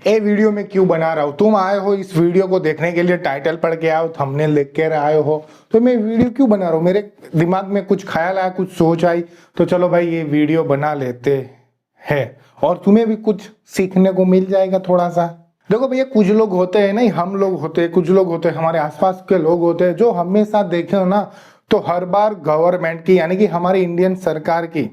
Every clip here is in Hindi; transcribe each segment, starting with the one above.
ये वीडियो मैं क्यों बना रहा हूँ? तुम आए हो इस वीडियो को देखने के लिए, टाइटल पढ़ के आओ, थंबनेल देख के आए हो, तो मैं वीडियो क्यों बना रहा हूँ? मेरे दिमाग में कुछ ख्याल आया, कुछ सोच आई, तो चलो भाई ये वीडियो बना लेते हैं और तुम्हें भी कुछ सीखने को मिल जाएगा थोड़ा सा। देखो भैया, कुछ लोग होते हैं, नहीं हम लोग होते हैं, कुछ लोग होते हैं, हमारे आसपास के लोग होते हैं जो हमेशा देखे हो ना तो हर बार गवर्नमेंट की, यानी कि हमारी इंडियन सरकार की,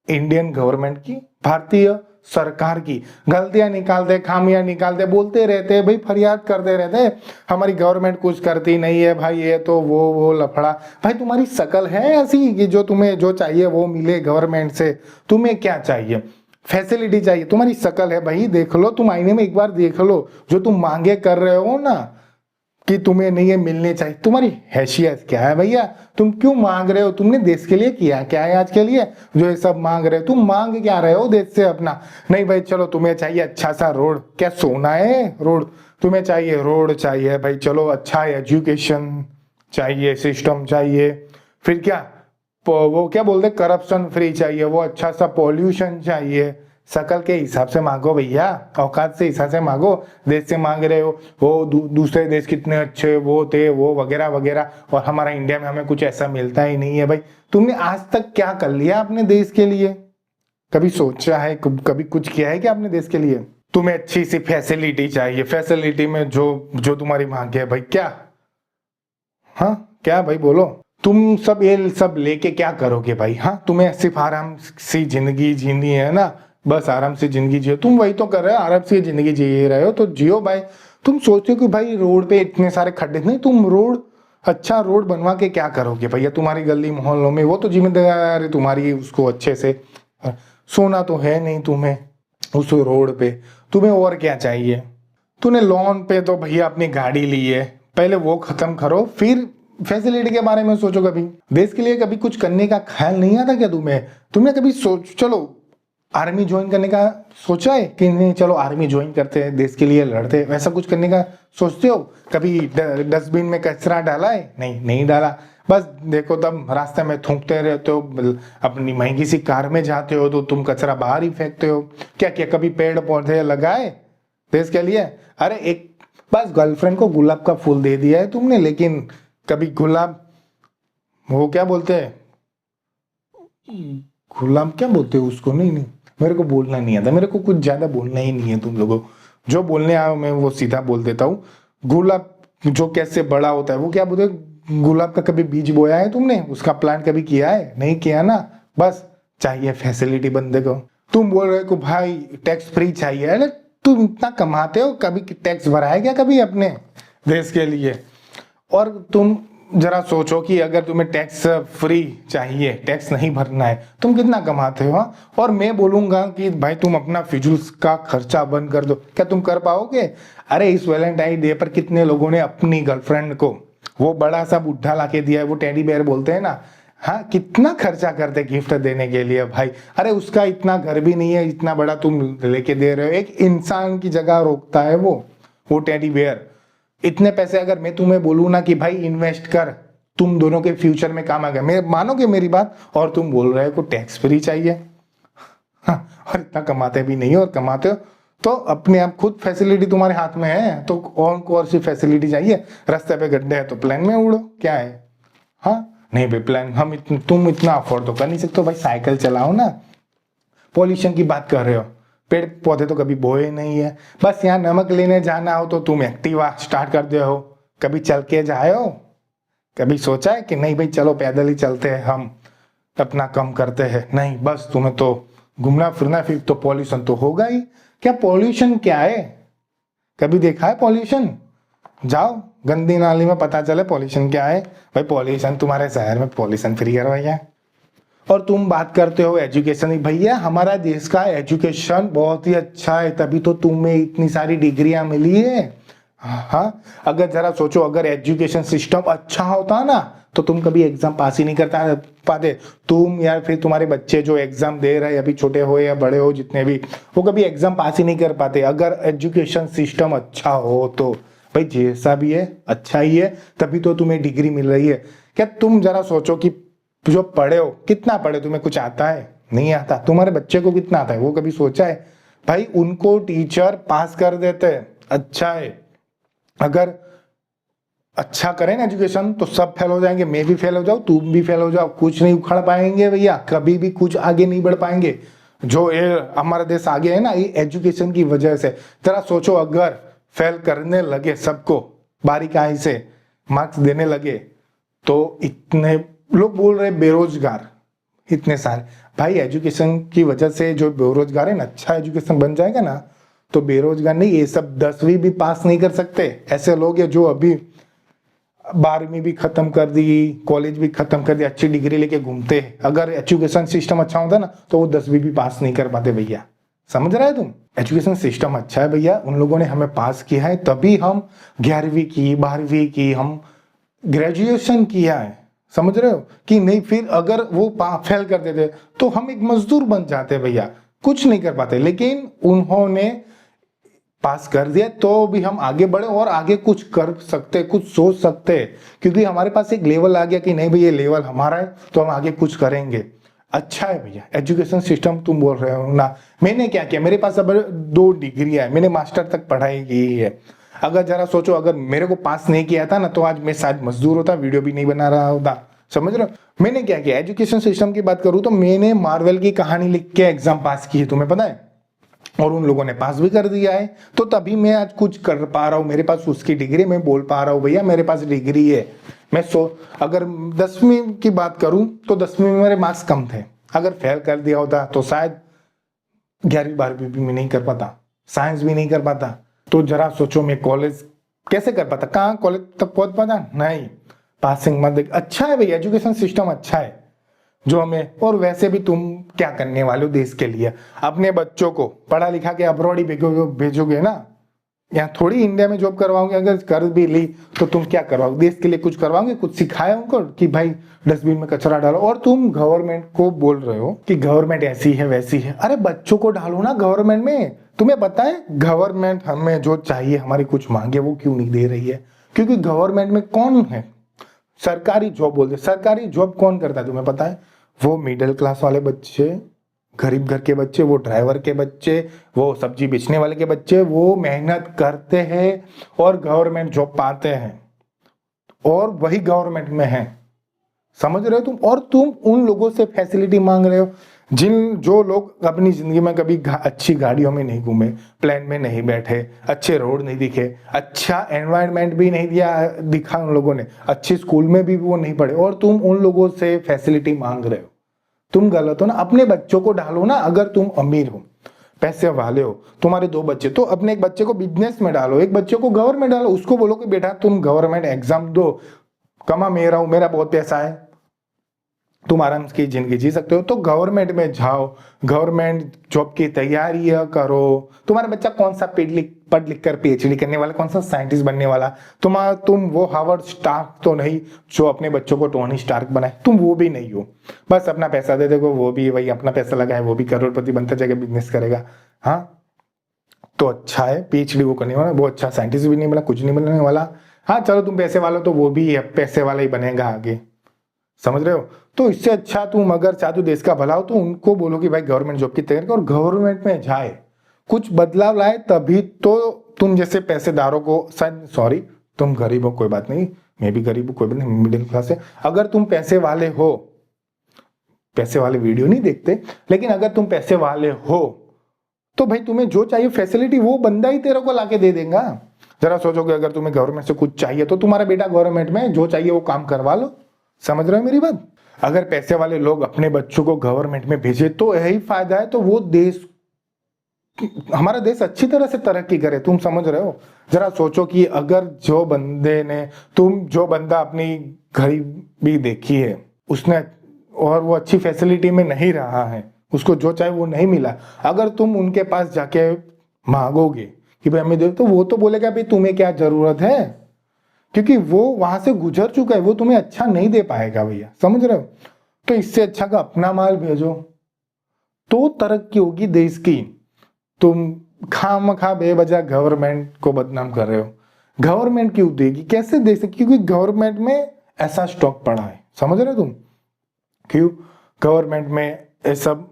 इंडियन गवर्नमेंट की, भारतीय सरकार की गलतियां निकालते, खामियां निकालते, बोलते रहते भाई, फरियाद करते रहते हमारी गवर्नमेंट कुछ करती नहीं है भाई, ये तो वो लफड़ा। भाई तुम्हारी शकल है ऐसी कि जो तुम्हें जो चाहिए वो मिले गवर्नमेंट से? तुम्हें क्या चाहिए? फैसिलिटी चाहिए? तुम्हारी शकल है भाई, देख लो तुम आईने में एक बार देख लो, जो तुम मांगे कर रहे हो ना कि तुम्हें नहीं ये मिलने चाहिए, तुम्हारी हैसियत क्या है भैया? तुम क्यों मांग रहे हो? तुमने देश के लिए किया क्या है आज के लिए जो ये सब मांग रहे हो? तुम मांग क्या रहे हो देश से अपना? नहीं भाई चलो, तुम्हें चाहिए अच्छा सा रोड, क्या सोना है रोड? तुम्हें चाहिए रोड चाहिए भाई, चलो अच्छा एजुकेशन चाहिए, सिस्टम चाहिए, फिर क्या वो क्या बोलते, करप्शन फ्री चाहिए, वो अच्छा सा पॉल्यूशन चाहिए। शकल के हिसाब से मांगो भैया, औकात से हिसाब से मांगो। देश से मांग रहे हो वो दूसरे देश कितने अच्छे वो थे वो वगैरह वगैरह, और हमारा इंडिया में हमें कुछ ऐसा मिलता ही नहीं है भाई। तुमने आज तक क्या कर लिया अपने देश के लिए? कभी सोचा है, कभी कुछ किया है क्या अपने देश के लिए? तुम्हें अच्छी सी फैसिलिटी चाहिए, फैसिलिटी में जो जो तुम्हारी मांग है भाई, क्या? हाँ क्या भाई बोलो? तुम सब ये सब लेके क्या करोगे भाई? हाँ तुम्हें सिर्फ आराम सी जिंदगी जीनी है ना, बस आराम से जिंदगी जियो। तुम वही तो कर रहे हो, आराम से जिंदगी जी रहे हो तो जियो भाई। तुम सोचते हो कि भाई रोड पे इतने सारे खड्डे, नहीं तुम रोड, अच्छा रोड बनवा के क्या करोगे भैया? तुम्हारी गली मोहल्लों में वो तो जिम्मेदारी तुम्हारी, उसको अच्छे से सोना तो है नहीं तुम्हें उस रोड पे। तुम्हें और क्या चाहिए? तूने लोन पे तो भैया अपनी गाड़ी ली है, पहले वो खत्म करो, फिर फैसिलिटी के बारे में सोचो। कभी देश के लिए कभी कुछ करने का ख्याल नहीं आता क्या तुम्हें? तुमने कभी सोच, चलो आर्मी ज्वाइन करने का सोचा है कि नहीं चलो आर्मी ज्वाइन करते हैं, देश के लिए लड़ते हैं, वैसा कुछ करने का सोचते हो? कभी डस्टबिन में कचरा डाला है? नहीं, नहीं डाला। बस देखो तब रास्ते में थूकते रहते हो, अपनी महंगी सी कार में जाते हो तो तुम कचरा बाहर ही फेंकते हो। क्या क्या कभी पेड़ पौधे लगाए देश के लिए? अरे एक बस गर्लफ्रेंड को गुलाब का फूल दे दिया है तुमने, लेकिन कभी गुलाब, वो क्या बोलते हैं, गुलाब क्या बोलते हो उसको? नहीं नहीं, मेरे को बोलना नहीं आता, मेरे को कुछ ज्यादा बोलना ही नहीं है। तुम लोगों जो बोलने आओ मैं वो सीधा बोल देता हूँ। गुलाब जो कैसे बड़ा होता है वो क्या बोलते हैं? गुलाब का कभी बीज बोया है तुमने? उसका प्लांट कभी किया है? नहीं किया ना। बस चाहिए फैसिलिटी बंदे को। तुम बोल रहे हो भाई टैक्स फ्री चाहिए। अरे तुम इतना कमाते हो, कभी टैक्स भरा है क्या कभी अपने देश के लिए? और तुम जरा सोचो कि अगर तुम्हें टैक्स फ्री चाहिए, टैक्स नहीं भरना है, तुम कितना कमाते हो? और मैं बोलूंगा कि भाई तुम अपना फिजूल का खर्चा बंद कर दो। क्या तुम कर पाओगे? अरे इस वैलेंटाइन डे पर कितने लोगों ने अपनी गर्लफ्रेंड को वो बड़ा सा बुढ़ा लाके दिया है, वो टेडी बेयर बोलते हैं ना, हाँ कितना खर्चा करते गिफ्ट देने के लिए भाई। अरे उसका इतना घर भी नहीं है इतना बड़ा तुम लेके दे रहे हो। एक इंसान की जगह रोकता है वो टेडी बेयर। इतने पैसे अगर मैं तुम्हें बोलूँ ना कि भाई इन्वेस्ट कर, तुम दोनों के फ्यूचर में काम आ गया, मैं मानोगे मेरी बात? और तुम बोल रहे हो को टैक्स फ्री चाहिए। हाँ, और इतना कमाते भी नहीं हो, और कमाते हो तो अपने आप खुद फैसिलिटी तुम्हारे हाथ में है, तो और सी फैसिलिटी चाहिए? रास्ते पे गड्ढे है तो प्लेन में उड़ो, क्या है? हाँ नहीं भाई प्लान तुम इतना अफोर्ड तो कर नहीं सकते भाई, साइकिल चलाओ ना। पॉल्यूशन की बात कर रहे हो, पेड़ पौधे तो कभी बोए नहीं है। बस यहाँ नमक लेने जाना हो तो तुम एक्टिवा स्टार्ट कर दे हो, कभी चल के जाए हो? कभी सोचा है कि नहीं भाई चलो पैदल ही चलते हैं, हम अपना कम करते हैं? नहीं, बस तुम्हें तो घूमना फिरना, फिर तो पॉल्यूशन तो होगा ही। क्या पॉल्यूशन क्या है? कभी देखा है पॉल्यूशन? जाओ गंदी नाली में, पता चले पॉल्यूशन क्या है। भाई पॉल्यूशन तुम्हारे शहर में पॉल्यूशन फ्री है भैया। और तुम बात करते हो एजुकेशन की, भैया हमारा देश का एजुकेशन बहुत ही अच्छा है, तभी तो तुम्हें इतनी सारी डिग्रियां मिली है। हाँ अगर जरा सोचो, अगर एजुकेशन सिस्टम अच्छा होता ना तो तुम कभी एग्जाम पास ही नहीं करता पाते। तुम या फिर तुम्हारे बच्चे जो एग्जाम दे रहे हैं, अभी छोटे हो या बड़े हो जितने भी, वो कभी एग्जाम पास ही नहीं कर पाते अगर एजुकेशन सिस्टम अच्छा हो तो। भाई जैसा भी है अच्छा ही है, तभी तो तुम्हें डिग्री मिल रही है। क्या तुम जरा सोचो कि जो पढ़े हो, कितना पढ़े, तुम्हें कुछ आता है? नहीं आता। तुम्हारे बच्चे को कितना आता है वो कभी सोचा है? भाई उनको टीचर पास कर देते हैं, अच्छा है। अगर अच्छा करें ना एजुकेशन तो सब फेल हो जाएंगे, मैं भी फेल हो जाऊं, तुम भी फेल हो जाओ, कुछ नहीं उखड़ पाएंगे भैया, कभी भी कुछ आगे नहीं बढ़ पाएंगे। जो ये हमारा देश आगे है ना, ये एजुकेशन की वजह से। जरा सोचो, अगर फेल करने लगे सबको बारीकाई से मार्क्स देने लगे तो इतने लोग बोल रहे बेरोजगार इतने सारे। भाई एजुकेशन की वजह से जो बेरोजगार है ना, अच्छा एजुकेशन बन जाएगा ना तो बेरोजगार नहीं, ये सब 10वीं भी पास नहीं कर सकते। ऐसे लोग हैं जो अभी 12वीं भी खत्म कर दी, कॉलेज भी खत्म कर दी, अच्छी डिग्री लेके घूमते हैं। अगर एजुकेशन सिस्टम अच्छा होता ना तो वो 10वीं भी पास नहीं कर पाते भैया। समझ रहे हो तुम? एजुकेशन सिस्टम अच्छा है भैया, उन लोगों ने हमें पास किया है, तभी हम 11वीं की 12वीं की हम ग्रेजुएशन किया है। समझ रहे हो कि नहीं? फिर अगर वो फेल कर देते तो हम एक मजदूर बन जाते भैया, कुछ नहीं कर पाते। लेकिन उन्होंने पास कर दिया तो भी हम आगे बढ़े और आगे कुछ कर सकते, कुछ सोच सकते, क्योंकि हमारे पास एक लेवल आ गया कि नहीं भैया ये लेवल हमारा है तो हम आगे कुछ करेंगे। अच्छा है भैया एजुकेशन सिस्टम। तुम बोल रहे हो ना, मैंने क्या किया, मेरे पास अब 2 डिग्री है, मैंने मास्टर तक पढ़ाई की है। अगर जरा सोचो, अगर मेरे को पास नहीं किया था ना तो आज मैं शायद मजदूर होता, वीडियो भी नहीं बना रहा होता। समझ रहे हो मैंने क्या किया? एजुकेशन सिस्टम की बात करूं तो मैंने मार्वल की कहानी लिख के एग्जाम पास की है, तुम्हें पता है, और उन लोगों ने पास भी कर दिया है। तो तभी मैं आज कुछ कर पा रहा हूं, मेरे पास उसकी डिग्री, मैं बोल पा रहा हूं भैया मेरे पास डिग्री है। मैं अगर 10वीं की बात करूं तो 10वीं में मेरे मार्क्स कम थे, अगर फेल कर दिया होता तो शायद 11वीं 12वीं भी मैं नहीं कर पाता, साइंस भी नहीं कर पाता। तो जरा सोचो मैं कॉलेज कैसे कर पाता, कहाँ कॉलेज तक पहुंच पाता? नहीं, पासिंग मत देख। अच्छा है भैया एजुकेशन सिस्टम अच्छा है जो हमें। और वैसे भी तुम क्या करने वाले हो देश के लिए? अपने बच्चों को पढ़ा लिखा के अब्रॉड ही भेजोगे ना, यहाँ थोड़ी इंडिया में जॉब करवाओगे। अगर कर भी ली तो तुम क्या करवाओगे? देश के लिए कुछ करवाओगे? कुछ सिखाया उनको कि भाई डस्टबिन में कचरा डालो? और तुम गवर्नमेंट को बोल रहे हो कि गवर्नमेंट ऐसी है वैसी है। अरे बच्चों को डालो ना गवर्नमेंट में। तुम्हें पता है गवर्नमेंट हमें जो चाहिए, हमारी कुछ मांगे, वो क्यों नहीं दे रही है? क्योंकि गवर्नमेंट में कौन है? सरकारी जॉब बोलते, सरकारी जॉब कौन करता है तुम्हें पता है? वो मिडिल क्लास वाले बच्चे, गरीब घर के बच्चे, वो ड्राइवर के बच्चे, वो सब्जी बेचने वाले के बच्चे, वो मेहनत करते हैं और गवर्नमेंट जॉब पाते हैं, और वही गवर्नमेंट में है। समझ रहे हो तुम? और तुम उन लोगों से फैसिलिटी मांग रहे हो जो लोग अपनी जिंदगी में कभी अच्छी गाड़ियों में नहीं घूमे, प्लेन में नहीं बैठे, अच्छे रोड नहीं दिखे, अच्छा एनवायरनमेंट भी नहीं दिखा उन लोगों ने, अच्छे स्कूल में भी वो नहीं पढ़े, और तुम उन लोगों से फैसिलिटी मांग रहे हो। तुम गलत हो ना। अपने बच्चों को डालो ना। अगर तुम अमीर हो, पैसे वाले हो, तुम्हारे 2 बच्चे, तो अपने एक बच्चे को बिजनेस में डालो, एक बच्चे को गवर्नमेंट डालो। उसको बोलो कि बेटा तुम गवर्नमेंट एग्जाम दो, कमा मेरा हूं, मेरा बहुत पैसा है, तुम आराम की जिंदगी जी सकते हो, तो गवर्नमेंट में जाओ, गवर्नमेंट जॉब की तैयारी करो। तुम्हारा बच्चा कौन सा पढ़ लिख कर पीएचडी करने वाला, कौन सा साइंटिस्ट बनने वाला? तुम वो हार्वर्ड स्टार्क तो नहीं जो अपने बच्चों को टोनी स्टार्क बनाए, तुम वो भी नहीं हो। बस अपना पैसा दे देखो, वो भी वही अपना पैसा लगाए, वो भी करोड़पति बनता जाएगा, बिजनेस करेगा। हाँ तो अच्छा है, पीएचडी वो करने वाला, वो अच्छा साइंटिस्ट भी नहीं बना, कुछ नहीं बनने वाला। हाँ चलो तुम पैसे वाला, तो वो भी पैसे वाला ही बनेगा आगे। समझ रहे हो? तो इससे अच्छा तुम अगर चाहते हो देश का भला हो तो उनको बोलो कि भाई गवर्नमेंट जॉब की तैयारी करो और गवर्नमेंट में जाए, कुछ बदलाव लाए, तभी तो तुम जैसे पैसेदारों को, सॉरी तुम गरीब हो कोई बात नहीं, मैं भी गरीब हूं कोई बात नहीं, मिडिल क्लास है। अगर तुम पैसे वाले हो, पैसे वाले वीडियो नहीं देखते, लेकिन अगर तुम पैसे वाले हो तो भाई तुम्हें जो चाहिए फैसिलिटी वो बंदा ही तेरे को लाके दे देगा। जरा सोचोगे अगर तुम्हें गवर्नमेंट से कुछ चाहिए तो तुम्हारा बेटा गवर्नमेंट में जो चाहिए वो काम करवा लो। समझ रहे हो मेरी बात? अगर पैसे वाले लोग अपने बच्चों को गवर्नमेंट में भेजे तो यही फायदा है, तो वो देश, हमारा देश अच्छी तरह से तरक्की करे। तुम समझ रहे हो? जरा सोचो कि अगर जो बंदा अपनी गरीबी देखी है उसने, और वो अच्छी फैसिलिटी में नहीं रहा है, उसको जो चाहे वो नहीं मिला, अगर तुम उनके पास जाके मांगोगे कि भाई हमें दे, तो वो तो बोलेगा भाई तुम्हें क्या जरूरत है, क्योंकि वो वहां से गुजर चुका है, वो तुम्हें अच्छा नहीं दे पाएगा भैया। समझ रहे हो? तो इससे अच्छा का अपना माल भेजो तो तरक्की होगी देश की। तुम खामखा बेवजह गवर्नमेंट को बदनाम कर रहे हो। गवर्नमेंट क्यों देगी, कैसे दे सकती? क्योंकि गवर्नमेंट में ऐसा स्टॉक पड़ा है। समझ रहे हो तुम? क्यों गवर्नमेंट में ये सब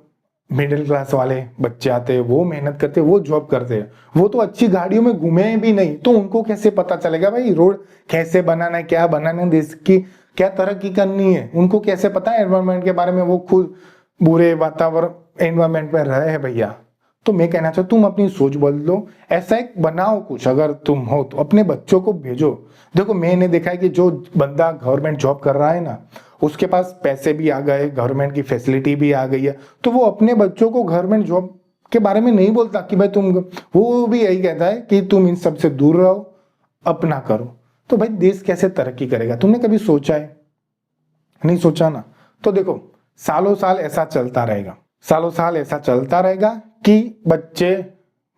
मिडिल क्लास वाले बच्चे आते हैं, वो मेहनत करते हैं, वो जॉब करते हैं, वो तो अच्छी गाड़ियों में घूमे भी नहीं, तो उनको कैसे पता चलेगा भाई रोड कैसे बनाना है, क्या बनाना है, देश की क्या तरक्की करनी है, उनको कैसे पता है एनवायरमेंट के बारे में, वो खुद बुरे वातावरण एनवायरमेंट में रहे हैं भैया। तो मैं कहना चाहता तुम अपनी सोच बदलो, ऐसा एक बनाओ कुछ, अगर तुम हो तो अपने बच्चों को भेजो। देखो मैंने देखा है कि जो बंदा गवर्नमेंट जॉब कर रहा है ना, उसके पास पैसे भी आ गए, गवर्नमेंट की फैसिलिटी भी आ गई है, तो वो अपने बच्चों को गवर्नमेंट जॉब के बारे में नहीं बोलता कि भाई तुम, वो भी यही कहता है कि तुम इन सब से दूर रहो, अपना करो। तो भाई देश कैसे तरक्की करेगा, तुमने कभी सोचा है? नहीं सोचा ना। तो देखो सालों साल ऐसा चलता रहेगा, सालों साल ऐसा चलता रहेगा कि बच्चे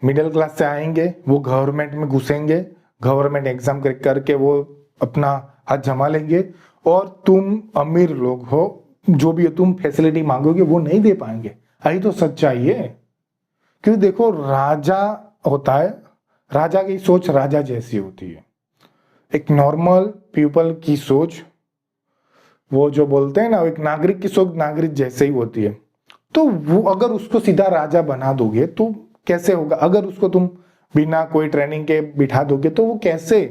मिडिल क्लास से आएंगे, वो गवर्नमेंट में घुसेंगे, गवर्नमेंट एग्जाम करके वो अपना हाथ जमा लेंगे, और तुम अमीर लोग हो, जो भी हो, तुम फैसिलिटी मांगोगे वो नहीं दे पाएंगे। यही तो सच्चाई है। क्योंकि देखो राजा होता है, राजा की सोच राजा जैसी होती है, एक नॉर्मल पीपल की सोच, वो जो बोलते हैं ना, एक नागरिक की सोच नागरिक जैसे ही होती है। तो वो अगर उसको सीधा राजा बना दोगे तो कैसे होगा? अगर उसको तुम बिना कोई ट्रेनिंग के बिठा दोगे तो वो कैसे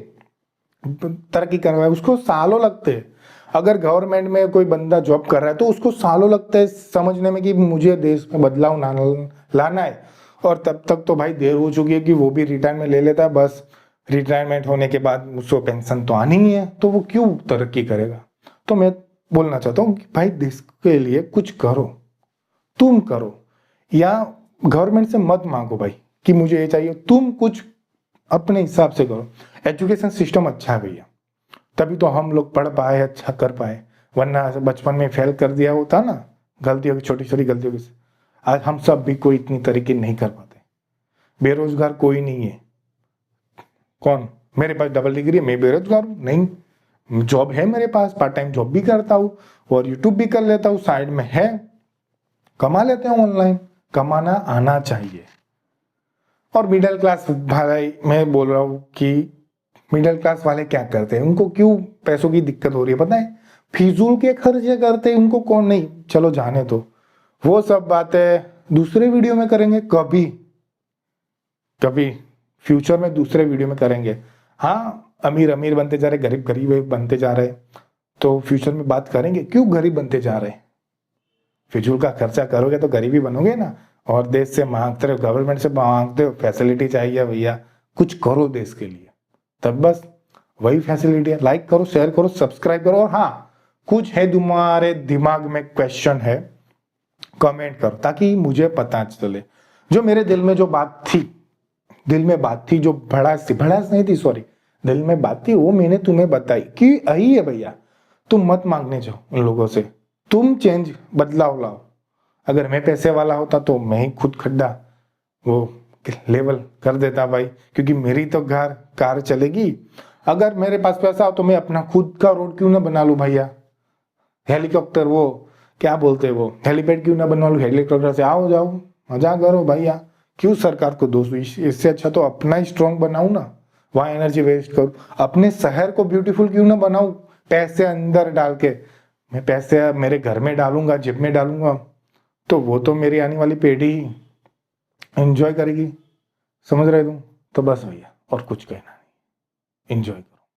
तरक्की करवाए? उसको सालों लगते हैं। अगर गवर्नमेंट में कोई बंदा जॉब कर रहा है तो उसको सालों लगते हैं समझने में कि मुझे देश में बदलाव लाना है, और तब तक तो भाई देर हो चुकी है कि वो भी रिटायरमेंट ले लेता है, बस रिटायरमेंट होने के बाद उसको पेंशन तो आनी ही है, तो वो क्यों तरक्की करेगा? तो मैं बोलना चाहता हूँ कि भाई देश के लिए कुछ करो, तुम करो, या गवर्नमेंट से मत मांगो भाई कि मुझे ये चाहिए, तुम कुछ अपने हिसाब से करो। एजुकेशन सिस्टम अच्छा है भैया, तभी तो हम लोग पढ़ पाए, अच्छा कर पाए, वरना बचपन में फेल कर दिया होता ना, गलतियों की, छोटी छोटी गलतियों की, आज हम सब भी कोई इतनी तरीके नहीं कर पाते। बेरोजगार कोई नहीं है। कौन? मेरे पास डबल डिग्री है, मैं बेरोजगार हूँ? नहीं, जॉब है मेरे पास, पार्ट टाइम जॉब भी करता हूँ और यूट्यूब भी कर लेता हूँ, साइड में है, कमा लेते हैं ऑनलाइन। कमाना आना चाहिए। और मिडिल क्लास भाई, मैं बोल रहा हूँ कि मिडिल क्लास वाले क्या करते हैं, उनको क्यों पैसों की दिक्कत हो रही है पता है? फिजूल के खर्चे करते हैं, उनको कौन नहीं, चलो जाने दो, वो सब बातें दूसरे वीडियो में करेंगे, कभी कभी फ्यूचर में दूसरे वीडियो में करेंगे। हाँ, अमीर अमीर बनते जा रहे, गरीब गरीब बनते जा रहे, तो फ्यूचर में बात करेंगे क्यों गरीब बनते जा रहे। फिजूल का खर्चा करोगे तो गरीबी बनोगे ना। और देश से मांगते रहो, गवर्नमेंट से मांगते हो फैसिलिटी चाहिए भैया, कुछ करो देश के लिए, तब बस वही फैसिलिटी है। लाइक करो, शेयर करो, सब्सक्राइब करो, और हाँ कुछ है तुम्हारे दिमाग में क्वेश्चन है, कमेंट करो ताकि मुझे पता चले। जो मेरे दिल में जो बात थी, दिल में बात थी, जो भड़ास थी, भड़ास नहीं थी सॉरी, दिल में बात थी, वो मैंने तुम्हें बताई कि यही है भैया। तुम मत मांगने जाओ उन लोगों से, तुम चेंज बदलाव लाओ। अगर मैं पैसे वाला होता तो मैं ही खुद खड्डा वो लेवल कर देता भाई, क्योंकि मेरी तो घर कार चलेगी। अगर मेरे पास पैसा हो तो मैं अपना खुद का रोड क्यों ना बना लूं भैया, हेलीकॉप्टर, वो क्या बोलते हैं, वो हेलीपैड क्यों ना बनवा लूं, हेलीकॉप्टर से आओ जाओ मजा करो भैया। क्यों सरकार को दोष? इससे अच्छा तो अपना ही स्ट्रॉन्ग बनाऊं ना, वहां एनर्जी वेस्ट करूं। अपने शहर को ब्यूटीफुल क्यों ना बनाऊं, पैसे अंदर डाल के। मैं पैसे मेरे घर में डालूंगा, जेब में डालूंगा, तो वो तो मेरी आने वाली पीढ़ी एंजॉय करेगी। समझ रहे तुम? तो बस भैया, और कुछ कहना नहीं, एंजॉय करो।